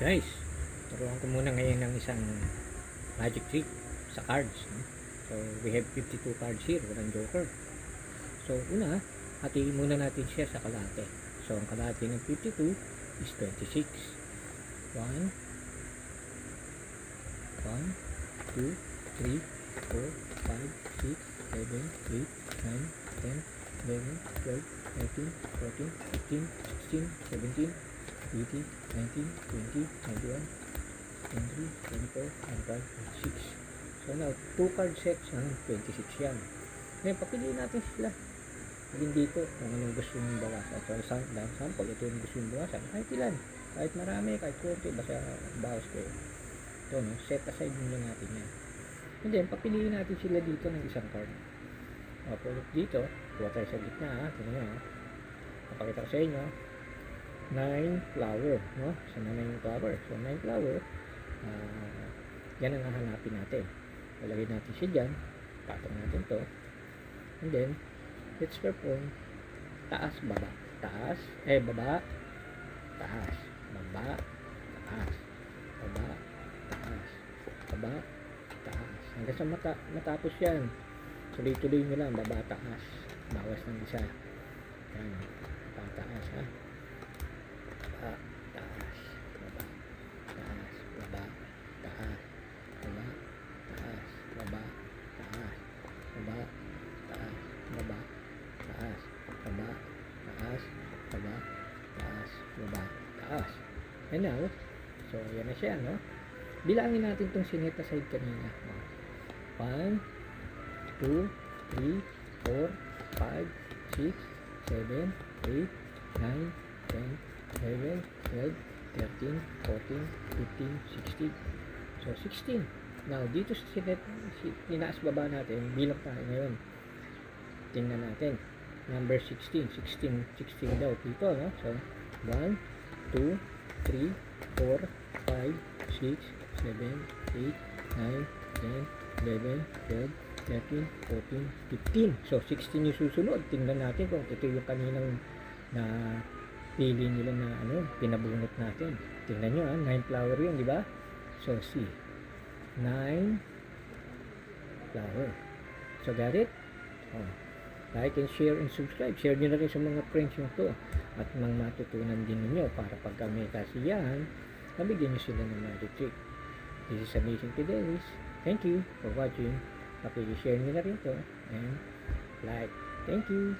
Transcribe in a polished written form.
Guys, turuan ko muna ngayon ng isang magic trick sa cards, no? So we have 52 cards here, walang joker. So una, hatiin muna natin siya sa kalahati. So ang kalahati ng 52 is 26. 1 2 3 4 5 6 7 8 9 10 11 12 13 14 15 16 17 18 19 20 21 23 24 25 26. So now 2 card sets ng 26 yan. Ngayon papiliin natin sila alin dito kung anong gusto nyo bawasan. So sample, ito yung gusto nyo bawasan, kahit ilan, kahit marami, kahit konti, basta bawas kayo. Ito, no? Set aside muna natin yan. And then papiliin natin sila dito ng isang card. Pulot dito, kuha tayo sa gitna, ha? Tingnan nyo, ha? Napakita ko sa inyo 9 flower, no? Sana 9 flower. So 9 flower, yan ang hahanapin natin. Lalagay natin siya dyan, patong natin to, and then let's perform taas, baba, taas, baba, taas, baba, taas, baba, taas, baba, taas, hanggang sa matapos yan. Tuloy-tuloy nyo lang, baba, taas, bawas ng isa, yan, taas, ha, baba, taas, baba, taas, baba, taas, baba, taas, baba, taas, baba, taas, baba, taas, baba, taas, baba, taas, baba, taas. And now, so yan na siya, no? Bilangin natin itong sinet aside kanina. 1 2 3 4 5 6 7 8 9 10 11 12 13 14 15 16. So 16. Now dito sa sinet, tinaas baba natin, bilang tayo ngayon. Tingnan natin, number 16 daw dito, no? So 1 2 3 4 5 6 7 8 9 10 11 12 13 14 15. So 16 yung susunod. Tingnan natin kung ito yung kaninang na pili nila na pinabunot natin. Tingnan nyo, 9 flower yun, di ba? So see, 9 flower. So got it? Like and share and subscribe. Share nyo na rin sa mga friends nyo to. At mga matutunan din ninyo para pagka may kasiyahan, nabigyan nyo sila ng magic trick. This is Amazing Fidelis. Thank you for watching. Share nyo na rin to. And like. Thank you.